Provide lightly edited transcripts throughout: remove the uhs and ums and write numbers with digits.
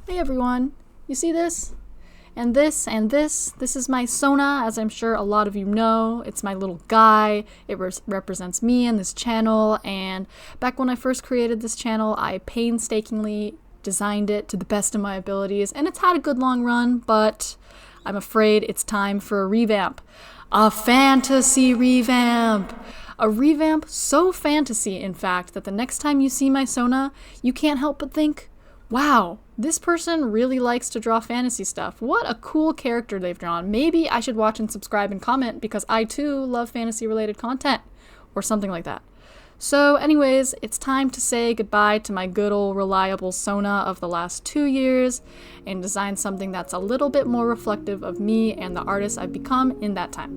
Hey everyone, you see this? And this and this? This is my Sona, as I'm sure a lot of you know. It's my little guy. It represents me and this channel, and back when I first created this channel, I painstakingly designed it to the best of my abilities, and it's had a good long run, but I'm afraid it's time for a revamp. A fantasy revamp! A revamp so fantasy, in fact, that the next time you see my Sona, you can't help but think, wow, this person really likes to draw fantasy stuff. What a cool character they've drawn. Maybe I should watch and subscribe and comment because I too love fantasy-related content, or something like that. So anyways, it's time to say goodbye to my good old reliable Sona of the last 2 years and design something that's a little bit more reflective of me and the artist I've become in that time.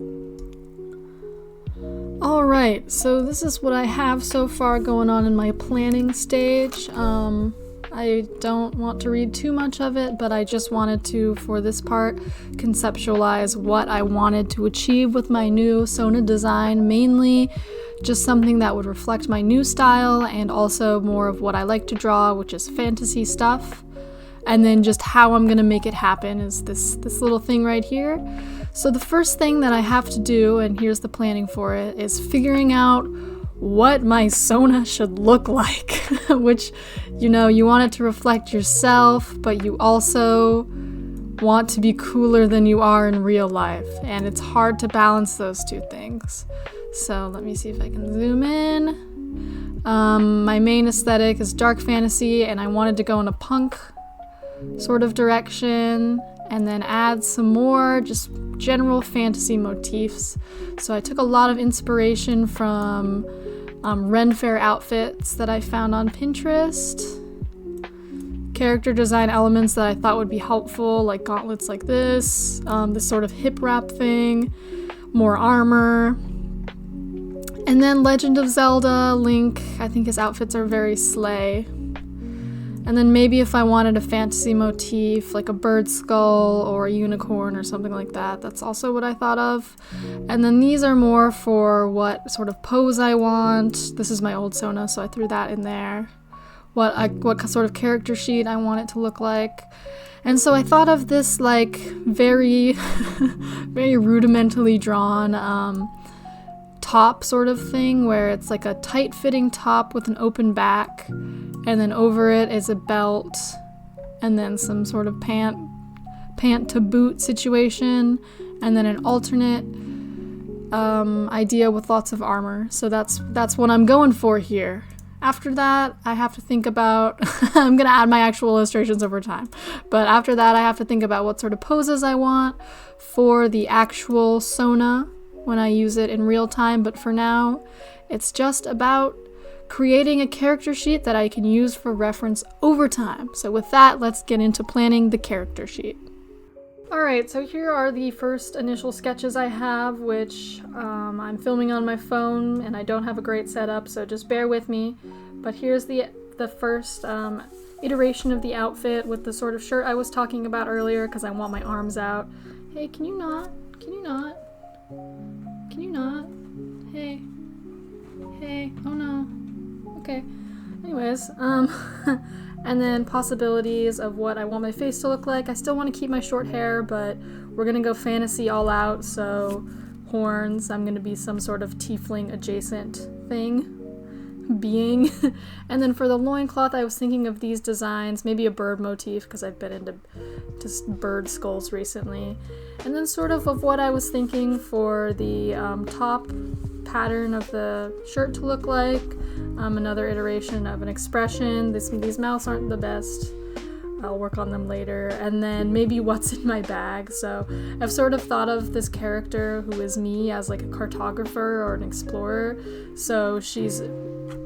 Alright, so this is what I have so far going on in my planning stage. I don't want to read too much of it, but I just wanted to, for this part, conceptualize what I wanted to achieve with my new Sona design, mainly just something that would reflect my new style and also more of what I like to draw, which is fantasy stuff. And then just how I'm gonna make it happen is this little thing right here. So the first thing that I have to do, and here's the planning for it, is figuring out what my Sona should look like, which, you know, you want it to reflect yourself, but you also want to be cooler than you are in real life, and it's hard to balance those two things. So let me see if I can zoom in. My main aesthetic is dark fantasy, and I wanted to go in a punk sort of direction, and then add some more just general fantasy motifs. So I took a lot of inspiration from Ren Fair outfits that I found on Pinterest, character design elements that I thought would be helpful, like gauntlets like this sort of hip wrap thing, more armor, and then Legend of Zelda, Link. I think his outfits are very slay. And then maybe if I wanted a fantasy motif, like a bird skull or a unicorn or something like that, that's also what I thought of. And then these are more for what sort of pose I want. This is my old Sona, so I threw that in there. What sort of character sheet I want it to look like. And so I thought of this like very, very rudimentally drawn top sort of thing, where it's like a tight-fitting top with an open back, and then over it is a belt, and then some sort of pant to boot situation, and then an alternate idea with lots of armor. So that's what I'm going for here. After that, I have to think about, I'm gonna add my actual illustrations over time, but after that I have to think about what sort of poses I want for the actual Sona when I use it in real time, but for now, it's just about creating a character sheet that I can use for reference over time. So with that, let's get into planning the character sheet. Alright, so here are the first initial sketches I have, which I'm filming on my phone, and I don't have a great setup, so just bear with me. But here's the first iteration of the outfit with the sort of shirt I was talking about earlier, because I want my arms out. Hey, can you not? Can you not? Can you not? Hey. Hey. Oh no. Okay. Anyways, and then possibilities of what I want my face to look like. I still want to keep my short hair, but we're gonna go fantasy all out, so horns. I'm gonna be some sort of tiefling adjacent being. And then for the loincloth, I was thinking of these designs, maybe a bird motif, because I've been into just bird skulls recently. And then sort of what I was thinking for the top pattern of the shirt to look like, another iteration of an expression. These mouths aren't the best. I'll work on them later. And then maybe what's in my bag. So I've sort of thought of this character who is me as like a cartographer or an explorer. So she's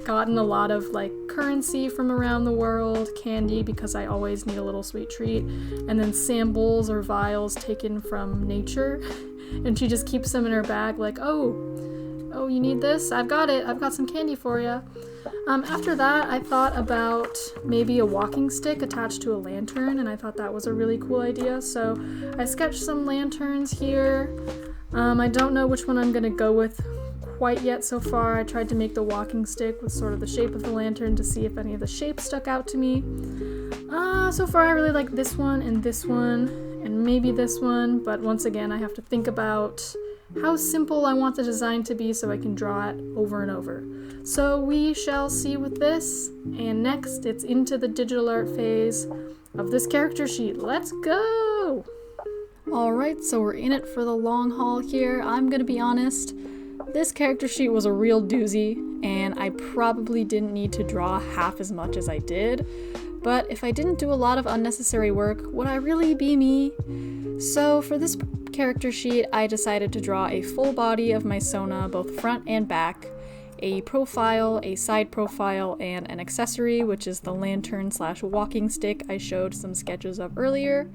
gotten a lot of like currency from around the world, candy because I always need a little sweet treat, and then samples or vials taken from nature. And she just keeps them in her bag like, oh, you need this? I've got it. I've got some candy for you. After that, I thought about maybe a walking stick attached to a lantern, and I thought that was a really cool idea. So I sketched some lanterns here. I don't know which one I'm gonna go with quite yet so far. I tried to make the walking stick with sort of the shape of the lantern to see if any of the shapes stuck out to me. So far I really like this one, and maybe this one, but once again I have to think about how simple I want the design to be so I can draw it over and over. So we shall see with this, and next it's into the digital art phase of this character sheet. Let's go! Alright, so we're in it for the long haul here. I'm gonna be honest, this character sheet was a real doozy, and I probably didn't need to draw half as much as I did. But if I didn't do a lot of unnecessary work, would I really be me? So for this character sheet, I decided to draw a full body of my Sona, both front and back, a profile, a side profile, and an accessory, which is the lantern/walking stick I showed some sketches of earlier.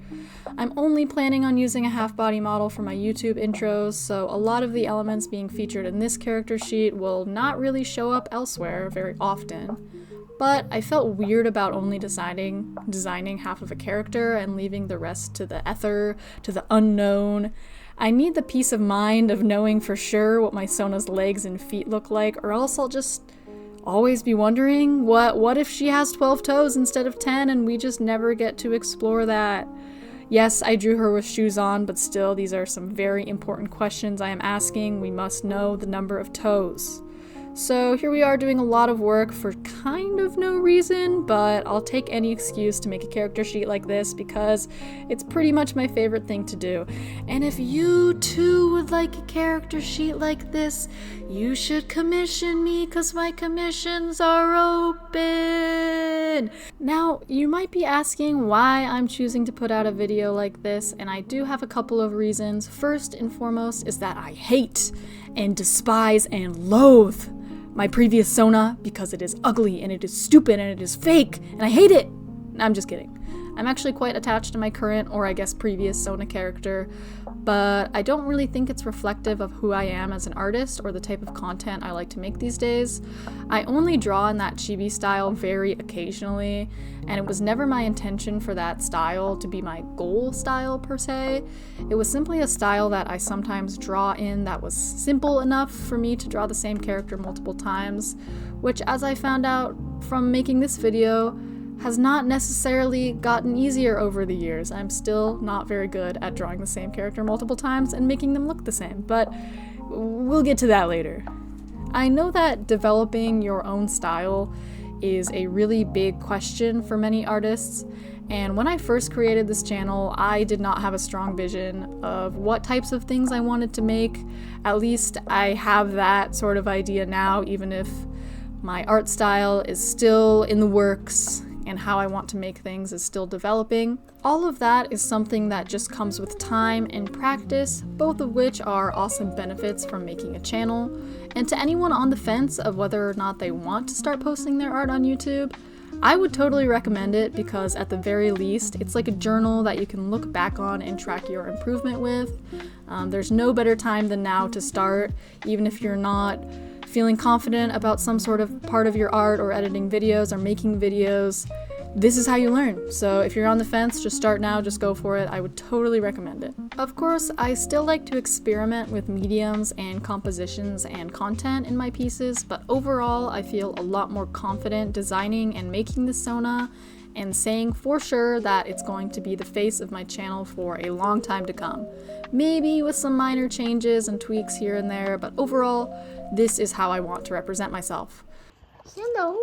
I'm only planning on using a half body model for my YouTube intros, so a lot of the elements being featured in this character sheet will not really show up elsewhere very often. But I felt weird about only designing half of a character and leaving the rest to the ether, to the unknown. I need the peace of mind of knowing for sure what my Sona's legs and feet look like, or else I'll just always be wondering, what if she has 12 toes instead of 10 and we just never get to explore that? Yes, I drew her with shoes on, but still, these are some very important questions I am asking. We must know the number of toes. So here we are doing a lot of work for kind of no reason, but I'll take any excuse to make a character sheet like this because it's pretty much my favorite thing to do. And if you too would like a character sheet like this, you should commission me because my commissions are open. Now, you might be asking why I'm choosing to put out a video like this, and I do have a couple of reasons. First and foremost is that I hate and despise and loathe my previous Sona because it is ugly and it is stupid and it is fake and I hate it. I'm just kidding. I'm actually quite attached to my current, or I guess previous, Sona character, but I don't really think it's reflective of who I am as an artist or the type of content I like to make these days. I only draw in that chibi style very occasionally, and it was never my intention for that style to be my goal style per se. It was simply a style that I sometimes draw in that was simple enough for me to draw the same character multiple times, which, as I found out from making this video, has not necessarily gotten easier over the years. I'm still not very good at drawing the same character multiple times and making them look the same, but we'll get to that later. I know that developing your own style is a really big question for many artists, and when I first created this channel, I did not have a strong vision of what types of things I wanted to make. At least I have that sort of idea now, even if my art style is still in the works and how I want to make things is still developing. All of that is something that just comes with time and practice, both of which are awesome benefits from making a channel. And to anyone on the fence of whether or not they want to start posting their art on YouTube, I would totally recommend it because at the very least, it's like a journal that you can look back on and track your improvement with. There's no better time than now to start, even if you're not feeling confident about some sort of part of your art or editing videos or making videos. This is how you learn. So if you're on the fence, just start now, just go for it. I would totally recommend it. Of course, I still like to experiment with mediums and compositions and content in my pieces, but overall I feel a lot more confident designing and making the Sona and saying for sure that it's going to be the face of my channel for a long time to come. Maybe with some minor changes and tweaks here and there, but overall, this is how I want to represent myself. Hello.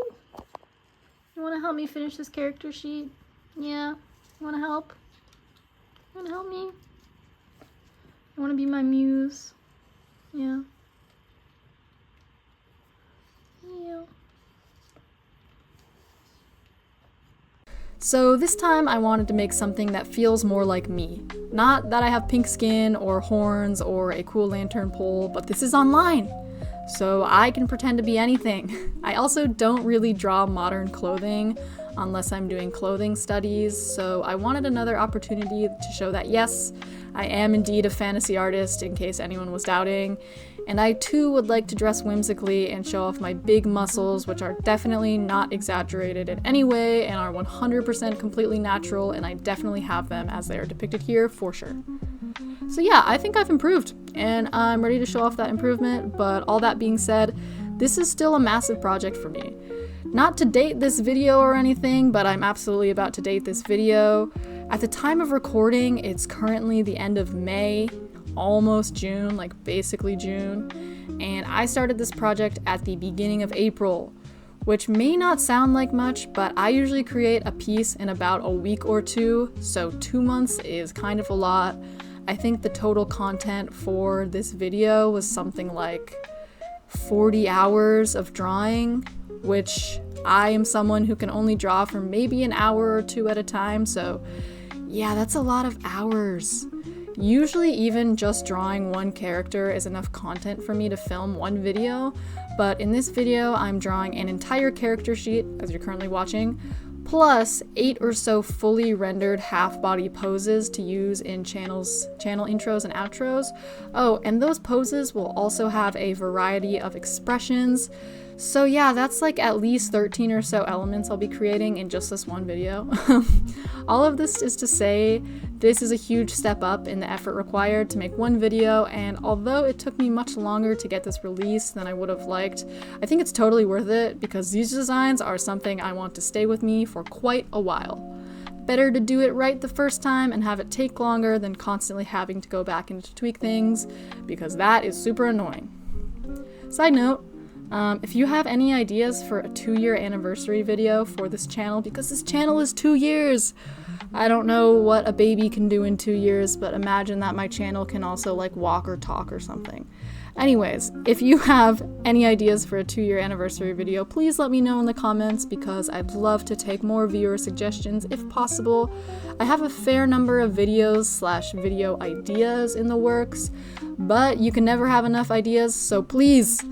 You want to help me finish this character sheet? Yeah? You want to help? You want to help me? You want to be my muse? Yeah? Yeah. So this time I wanted to make something that feels more like me. Not that I have pink skin or horns or a cool lantern pole, but this is online, so I can pretend to be anything. I also don't really draw modern clothing unless I'm doing clothing studies, so I wanted another opportunity to show that yes, I am indeed a fantasy artist in case anyone was doubting, and I too would like to dress whimsically and show off my big muscles, which are definitely not exaggerated in any way and are 100% completely natural, and I definitely have them as they are depicted here for sure. So yeah, I think I've improved, and I'm ready to show off that improvement, but all that being said, this is still a massive project for me. Not to date this video or anything, but I'm absolutely about to date this video. At the time of recording, it's currently the end of May, almost June, like basically June, and I started this project at the beginning of April, which may not sound like much, but I usually create a piece in about a week or two, so 2 months is kind of a lot. I think the total content for this video was something like 40 hours of drawing, which I am someone who can only draw for maybe an hour or two at a time, so yeah, that's a lot of hours. Usually even just drawing one character is enough content for me to film one video, but in this video I'm drawing an entire character sheet, as you're currently watching, plus 8 or so fully rendered half-body poses to use in channel intros and outros. Oh, and those poses will also have a variety of expressions. So yeah, that's like at least 13 or so elements I'll be creating in just this one video. All of this is to say, this is a huge step up in the effort required to make one video, and although it took me much longer to get this released than I would have liked, I think it's totally worth it because these designs are something I want to stay with me for quite a while. Better to do it right the first time and have it take longer than constantly having to go back and tweak things, because that is super annoying. Side note, if you have any ideas for a 2-year anniversary video for this channel, because this channel is 2 years! I don't know what a baby can do in 2 years, but imagine that my channel can also like walk or talk or something. Anyways, if you have any ideas for a 2-year anniversary video, please let me know in the comments because I'd love to take more viewer suggestions if possible. I have a fair number of videos/video ideas in the works, but you can never have enough ideas, so please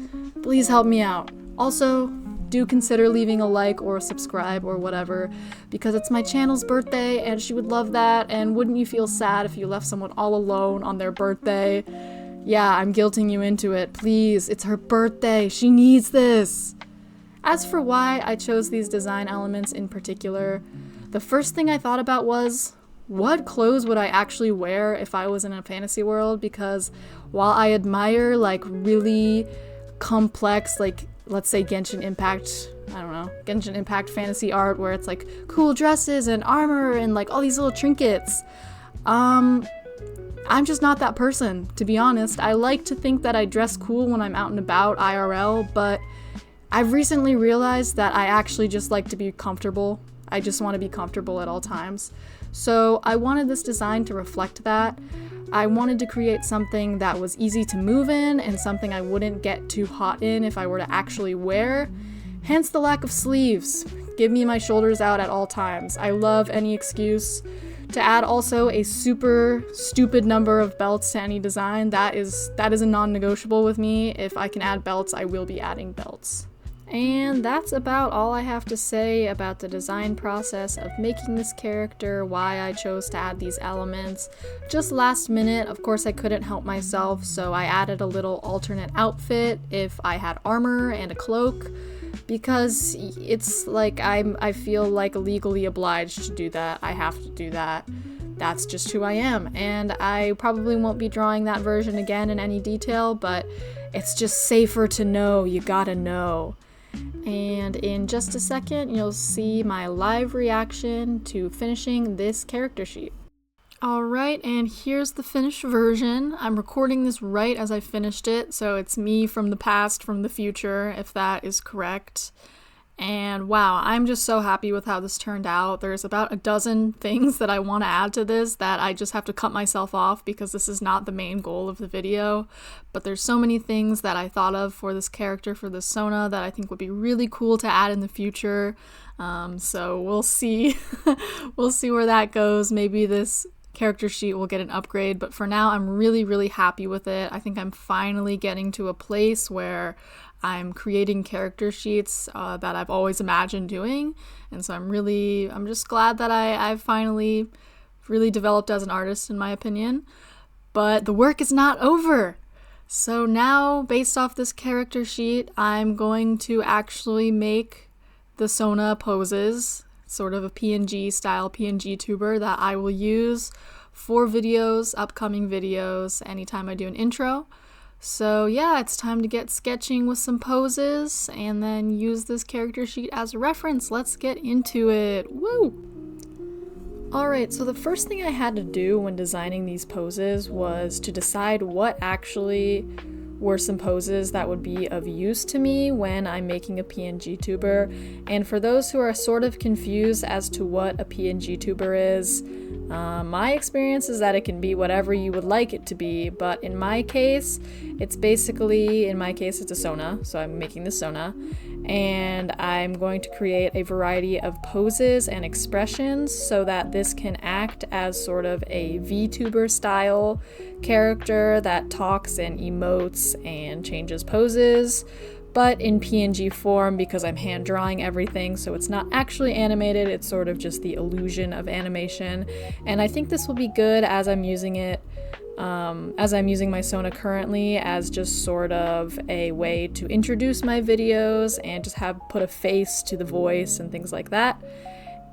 help me out. Also, do consider leaving a like or a subscribe or whatever, because it's my channel's birthday and she would love that, and wouldn't you feel sad if you left someone all alone on their birthday? Yeah, I'm guilting you into it. Please, it's her birthday. She needs this. As for why I chose these design elements in particular, the first thing I thought about was, what clothes would I actually wear if I was in a fantasy world? Because while I admire like really complex, like let's say Genshin Impact fantasy art where it's like cool dresses and armor and like all these little trinkets, I'm just not that person, to be honest. I like to think that I dress cool when I'm out and about IRL, but I've recently realized that I actually just like to be comfortable. I just want to be comfortable at all times. So I wanted this design to reflect that. I wanted to create something that was easy to move in and something I wouldn't get too hot in if I were to actually wear. Hence the lack of sleeves. Give me my shoulders out at all times. I love any excuse to add also a super stupid number of belts to any design. That is a non-negotiable with me. If I can add belts, I will be adding belts. And that's about all I have to say about the design process of making this character, why I chose to add these elements. Just last minute, of course I couldn't help myself, so I added a little alternate outfit if I had armor and a cloak, because it's like I feel like legally obliged to do that. I have to do that. That's just who I am, and I probably won't be drawing that version again in any detail, but it's just safer to know. You gotta know. And in just a second, you'll see my live reaction to finishing this character sheet. Alright, and here's the finished version. I'm recording this right as I finished it, so it's me from the past, from the future, if that is correct. And wow, I'm just so happy with how this turned out. There's about a dozen things that I want to add to this that I just have to cut myself off because this is not the main goal of the video. But there's so many things that I thought of for this character, for this Sona, that I think would be really cool to add in the future. So we'll see. We'll see where that goes. Maybe this character sheet will get an upgrade, but for now I'm really happy with it. I think I'm finally getting to a place where I'm creating character sheets that I've always imagined doing, and so I'm just glad that I've finally really developed as an artist, in my opinion. But the work is not over. So now, based off this character sheet, I'm going to actually make the Sona poses, sort of a PNG style PNGTuber that I will use for videos, upcoming videos, anytime I do an intro. So yeah, it's time to get sketching with some poses and then use this character sheet as a reference. Let's get into it. Woo! Alright, so the first thing I had to do when designing these poses was to decide what actually were some poses that would be of use to me when I'm making a PNGTuber. And for those who are sort of confused as to what a PNGTuber is, my experience is that it can be whatever you would like it to be, but in my case, it's a Sona, so I'm making the Sona, and I'm going to create a variety of poses and expressions so that this can act as sort of a VTuber style character that talks and emotes and changes poses, but in PNG form because I'm hand drawing everything, so it's not actually animated, it's sort of just the illusion of animation. And I think this will be good as I'm using it, as I'm using my Sona currently as just sort of a way to introduce my videos and just put a face to the voice and things like that.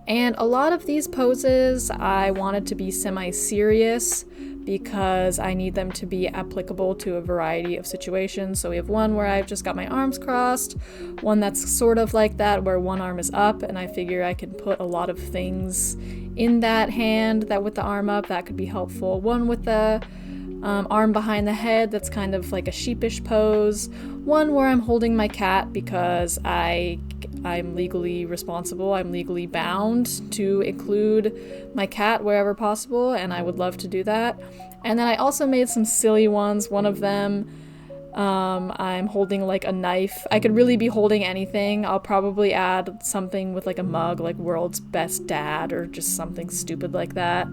And a lot of these poses I wanted to be semi-serious because I need them to be applicable to a variety of situations. So we have one where I've just got my arms crossed, one that's sort of like that where one arm is up, and I figure I can put a lot of things in that hand that with the arm up that could be helpful. One with the arm behind the head that's kind of like a sheepish pose. One where I'm holding my cat because I'm legally responsible, I'm legally bound to include my cat wherever possible, and I would love to do that. And then I also made some silly ones. One of them, I'm holding like a knife. I could really be holding anything. I'll probably add something with like a mug, like World's Best Dad, or just something stupid like that.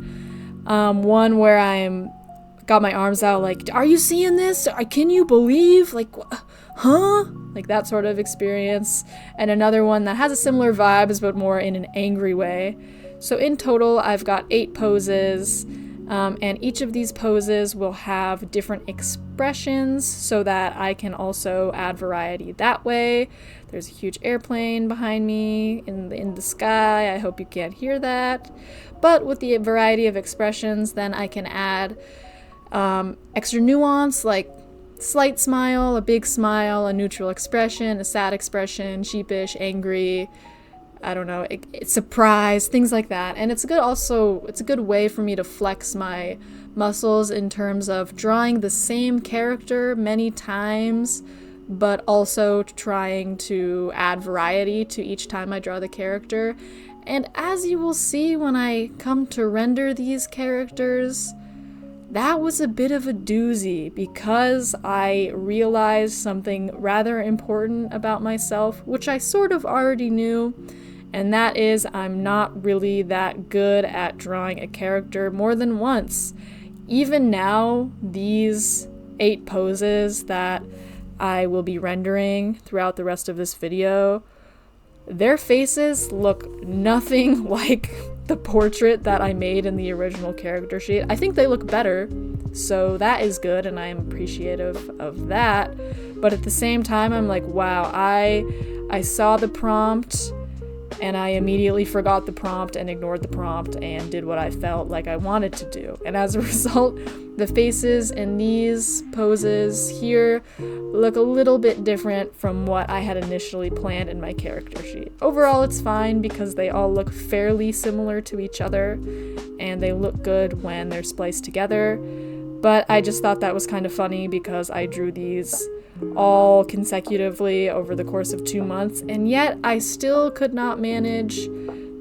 One where I'm got my arms out like, are you seeing this? Can you believe? Like, huh? Like that sort of experience. And another one that has a similar vibes but more in an angry way. So in total I've got 8 poses, and each of these poses will have different expressions so that I can also add variety that way. There's a huge airplane behind me in the sky. I hope you can't hear that. But with the variety of expressions, then I can add extra nuance, like slight smile, a big smile, a neutral expression, a sad expression, sheepish, angry, I don't know, surprise, things like that. And it's a good way for me to flex my muscles in terms of drawing the same character many times, but also trying to add variety to each time I draw the character. And as you will see when I come to render these characters, that was a bit of a doozy because I realized something rather important about myself, which I sort of already knew, and that is I'm not really that good at drawing a character more than once. Even now, these 8 poses that I will be rendering throughout the rest of this video, their faces look nothing like the portrait that I made in the original character sheet. I think they look better, so that is good and I am appreciative of that. But at the same time, I'm like, wow, I saw the prompt and I immediately forgot the prompt and ignored the prompt and did what I felt like I wanted to do. And as a result, the faces in these poses here look a little bit different from what I had initially planned in my character sheet. Overall, it's fine because they all look fairly similar to each other and they look good when they're spliced together. But I just thought that was kind of funny because I drew these all consecutively over the course of 2 months, and yet I still could not manage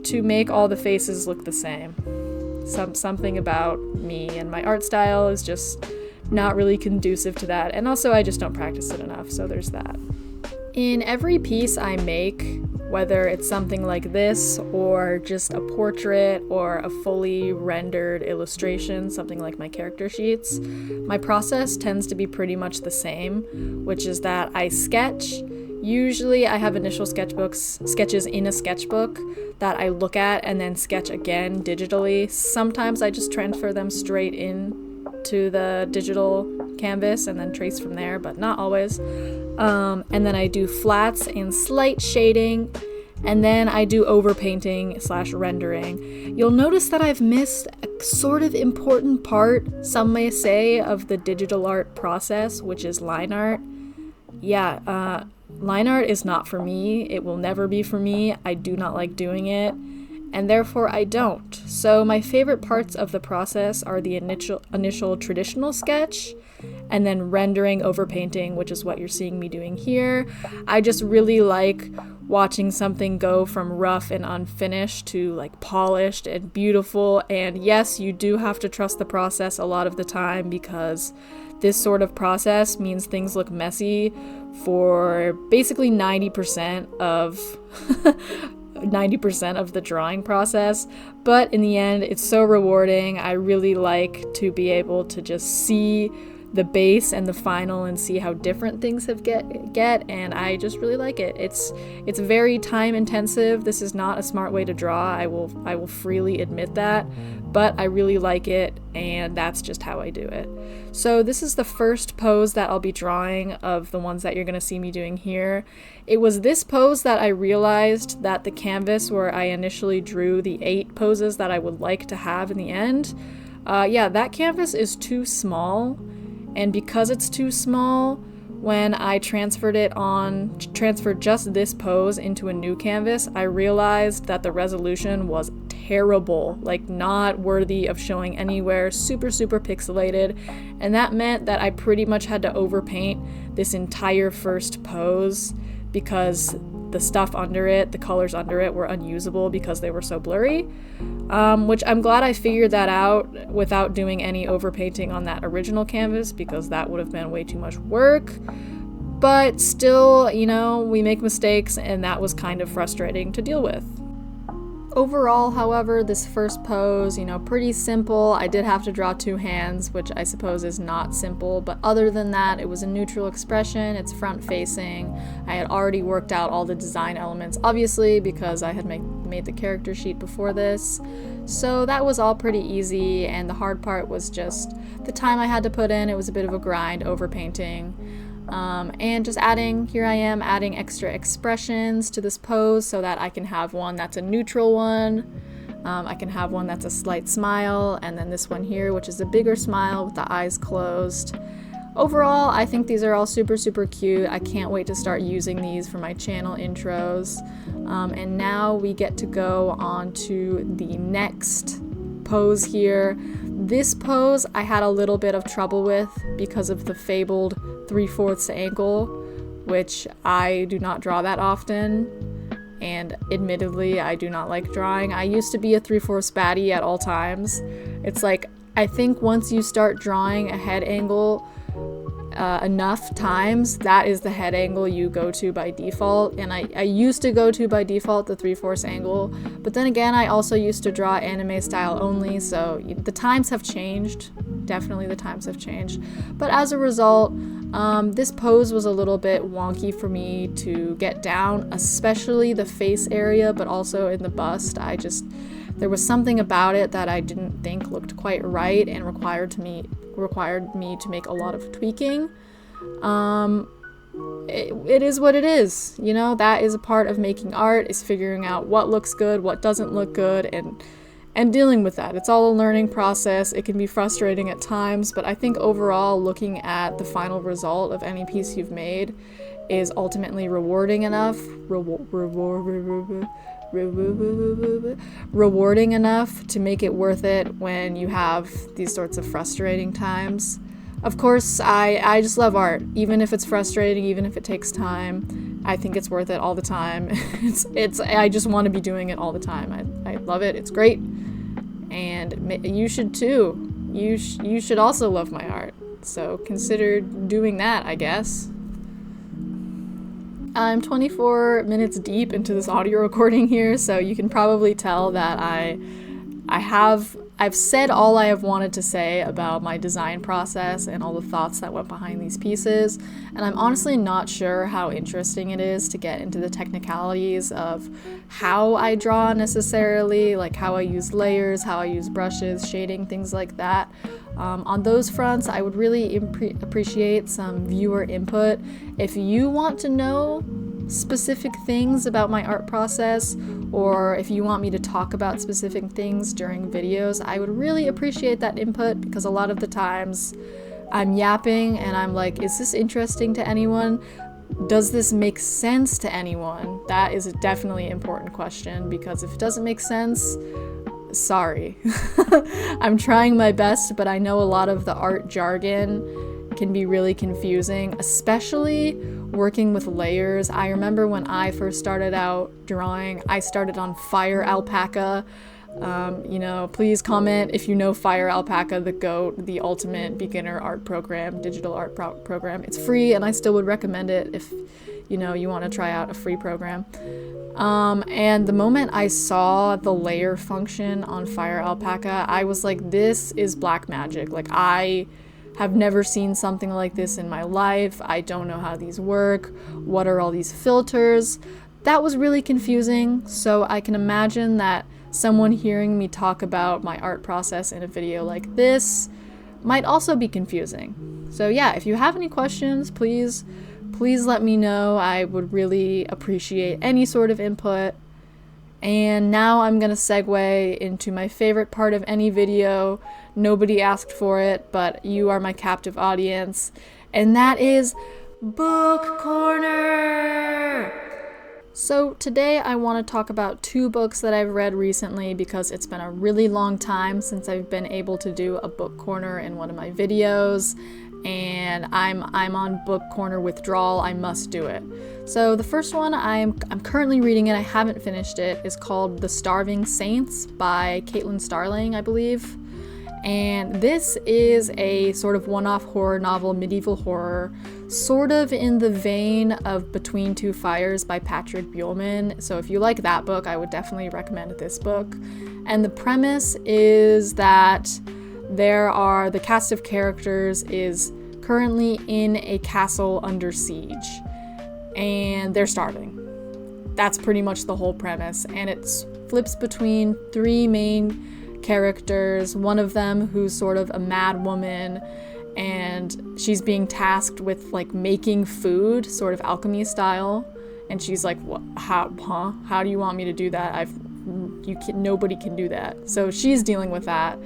to make all the faces look the same. Something about me and my art style is just not really conducive to that, and also I just don't practice it enough, so there's that. In every piece I make, whether it's something like this or just a portrait or a fully rendered illustration, something like my character sheets, my process tends to be pretty much the same, which is that I sketch. Usually I have initial sketches in a sketchbook that I look at and then sketch again digitally. Sometimes I just transfer them straight in to the digital canvas and then trace from there, but not always. And then I do flats and slight shading, and then I do overpainting / rendering. You'll notice that I've missed a sort of important part, some may say, of the digital art process, which is line art. Yeah, line art is not for me. It will never be for me. I do not like doing it, and therefore I don't. So my favorite parts of the process are the initial traditional sketch, and then rendering, overpainting, which is what you're seeing me doing here. I just really like watching something go from rough and unfinished to like polished and beautiful. And yes, you do have to trust the process a lot of the time, because this sort of process means things look messy for basically 90% of 90% of the drawing process. But in the end, it's so rewarding. I really like to be able to just see the base and the final and see how different things have get, and I just really like it. It's very time intensive. This is not a smart way to draw. I will freely admit that, but I really like it, and that's just how I do it. So this is the first pose that I'll be drawing of the ones that you're gonna see me doing here. It was this pose that I realized that the canvas where I initially drew the 8 poses that I would like to have in the end, that canvas is too small. And because it's too small, when I transferred just this pose into a new canvas, I realized that the resolution was terrible, like not worthy of showing anywhere, super, super pixelated. And that meant that I pretty much had to overpaint this entire first pose because the stuff under it, the colors under it, were unusable because they were so blurry, which I'm glad I figured that out without doing any overpainting on that original canvas, because that would have been way too much work. But still, you know, we make mistakes, and that was kind of frustrating to deal with. Overall, however, this first pose, you know, pretty simple. I did have to draw 2 hands, which I suppose is not simple, but other than that, it was a neutral expression. It's front facing. I had already worked out all the design elements, obviously, because I had made the character sheet before this. So that was all pretty easy, and the hard part was just the time I had to put in. It was a bit of a grind, overpainting. And just here I am adding extra expressions to this pose so that I can have one that's a neutral one, I can have one that's a slight smile, and then this one here, which is a bigger smile with the eyes closed. Overall, I think these are all super, super cute. I can't wait to start using these for my channel intros. And now we get to go on to the next pose here. This pose I had a little bit of trouble with because of the fabled 3/4 angle, which I do not draw that often, and admittedly I do not like drawing. I used to be a 3/4 baddie at all times. It's like, I think once you start drawing a head angle enough times, that is the head angle you go to by default. And I used to go to by default the 3/4 angle, but then again I also used to draw anime style only, so the times have changed. Definitely the times have changed. But as a result, this pose was a little bit wonky for me to get down, especially the face area, but also in the bust. There was something about it that I didn't think looked quite right and required me to make a lot of tweaking. It is what it is, you know. That is a part of making art, is figuring out what looks good, what doesn't look good, and dealing with that. It's all a learning process. It can be frustrating at times, but I think overall, looking at the final result of any piece you've made is ultimately rewarding enough to make it worth it when you have these sorts of frustrating times. Of course, I just love art. Even if it's frustrating, even if it takes time, I think it's worth it all the time. I just want to be doing it all the time. I love it. It's great. And you should too. You should also love my art. So consider doing that, I guess. I'm 24 minutes deep into this audio recording here, so you can probably tell that I've said all I have wanted to say about my design process and all the thoughts that went behind these pieces, and I'm honestly not sure how interesting it is to get into the technicalities of how I draw necessarily, like how I use layers, how I use brushes, shading, things like that. On those fronts, I would really appreciate some viewer input. If you want to know specific things about my art process, or if you want me to talk about specific things during videos, I would really appreciate that input, because a lot of the times I'm yapping and I'm like, is this interesting to anyone? Does this make sense to anyone? That is a definitely important question, because if it doesn't make sense, sorry. I'm trying my best, but I know a lot of the art jargon can be really confusing, especially working with layers. I remember when I first started out drawing, I started on Fire Alpaca. Please comment if you know Fire Alpaca, the GOAT, the ultimate beginner art program, digital art program. It's free, and I still would recommend it if you want to try out a free program. And the moment I saw the layer function on Fire Alpaca, I was like, this is black magic. Like, I have never seen something like this in my life. I don't know how these work. What are all these filters? That was really confusing, so I can imagine that someone hearing me talk about my art process in a video like this might also be confusing. So yeah, if you have any questions, please let me know. I would really appreciate any sort of input. And now I'm gonna segue into my favorite part of any video. Nobody asked for it, but you are my captive audience, and that is Book Corner! So today I want to talk about 2 books that I've read recently, because it's been a really long time since I've been able to do a book corner in one of my videos, and I'm on book corner withdrawal. I must do it. So the first one, I'm currently reading it, I haven't finished it, is called The Starving Saints by Caitlin Starling, I believe. And this is a sort of one-off horror novel, medieval horror, sort of in the vein of Between Two Fires by Patrick Buehlman. So if you like that book, I would definitely recommend this book. And the premise is that the cast of characters is currently in a castle under siege, and they're starving. That's pretty much the whole premise, and it flips between 3 main characters, one of them who's sort of a mad woman, and she's being tasked with like making food, sort of alchemy style, and she's like, what, how do you want me to do that? Nobody can do that. So she's dealing with that.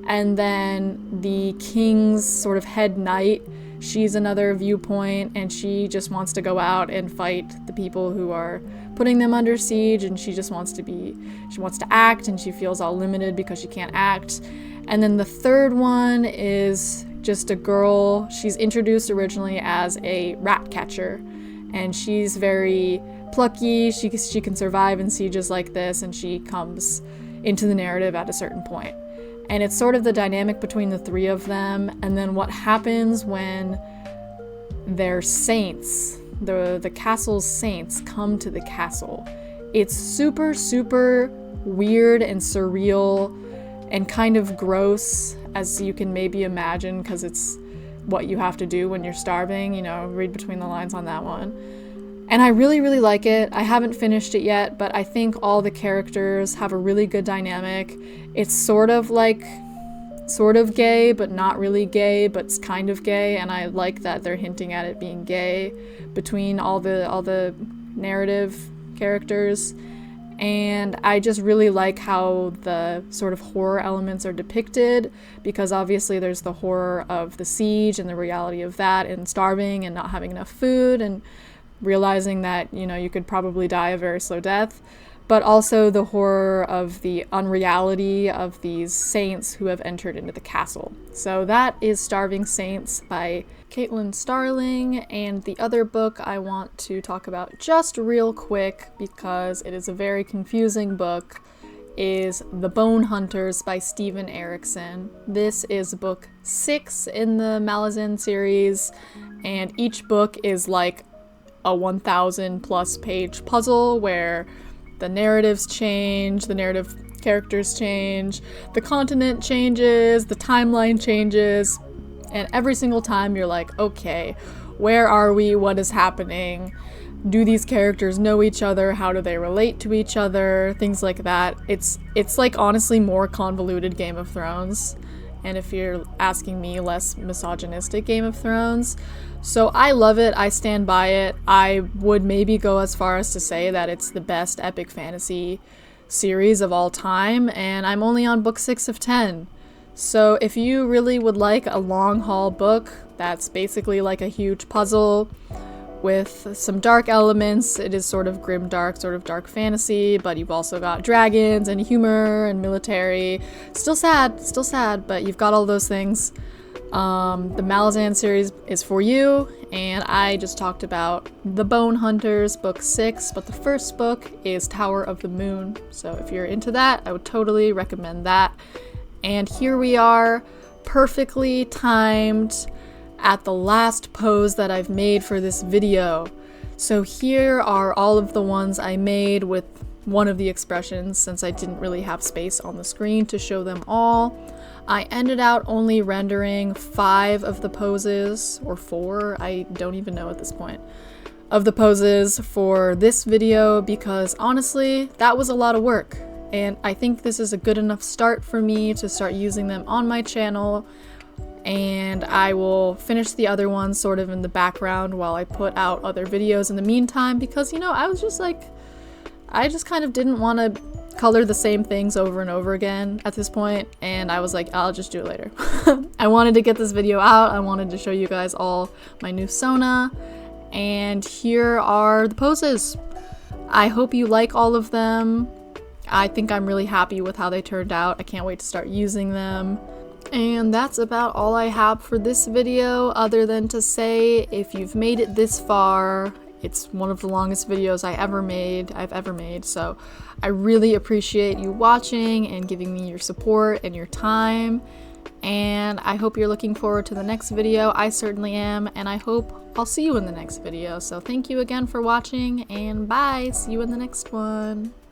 And then the king's sort of head knight, she's another viewpoint, and she just wants to go out and fight the people who are putting them under siege, and she wants to act, and she feels all limited because she can't act. And then the third one is just a girl. She's introduced originally as a rat catcher, and she's very plucky. She can survive in sieges like this, and she comes into the narrative at a certain point. And it's sort of the dynamic between the 3 of them, and then what happens when their saints, the castle's saints, come to the castle. It's super, super weird and surreal and kind of gross, as you can maybe imagine, because it's what you have to do when you're starving, read between the lines on that one. And I really, really like it. I haven't finished it yet, but I think all the characters have a really good dynamic. It's sort of gay, but not really gay, but it's kind of gay, and I like that they're hinting at it being gay between all the narrative characters. And I just really like how the sort of horror elements are depicted, because obviously there's the horror of the siege and the reality of that, and starving and not having enough food, and realizing that, you could probably die a very slow death, but also the horror of the unreality of these saints who have entered into the castle. So that is Starving Saints by Caitlin Starling, and the other book I want to talk about just real quick, because it is a very confusing book, is The Bone Hunters by Steven Erikson. This is book 6 in the Malazan series, and each book is like a 1,000 plus page puzzle where the narratives change, the narrative characters change, the continent changes, the timeline changes, and every single time you're like, okay, where are we? What is happening? Do these characters know each other? How do they relate to each other? Things like that. It's like honestly more convoluted Game of Thrones and if you're asking me, less misogynistic Game of Thrones. So I love it, I stand by it. I would maybe go as far as to say that it's the best epic fantasy series of all time, and I'm only on book 6 of 10. So if you really would like a long haul book that's basically like a huge puzzle with some dark elements, it is sort of grim dark, sort of dark fantasy, but you've also got dragons and humor and military. Still sad, but you've got all those things. The Malazan series is for you, and I just talked about The Bone Hunters, book 6, but the first book is Tower of the Moon. So if you're into that, I would totally recommend that. And here we are, perfectly timed at the last pose that I've made for this video. So here are all of the ones I made with one of the expressions, since I didn't really have space on the screen to show them all. I ended out only rendering 5 of the poses, or 4, I don't even know at this point, of the poses for this video, because honestly, that was a lot of work. And I think this is a good enough start for me to start using them on my channel, and I will finish the other ones sort of in the background while I put out other videos in the meantime, because, you know, I was just like, I just kind of didn't want to color the same things over and over again at this point, and I was like, I'll just do it later. I wanted to get this video out, I wanted to show you guys all my new Sona, and here are the poses. I hope you like all of them. I think I'm really happy with how they turned out. I can't wait to start using them. And that's about all I have for this video, other than to say, if you've made it this far, it's one of the longest videos I've ever made, so I really appreciate you watching and giving me your support and your time, and I hope you're looking forward to the next video. I certainly am, and I hope I'll see you in the next video. So thank you again for watching, and bye! See you in the next one!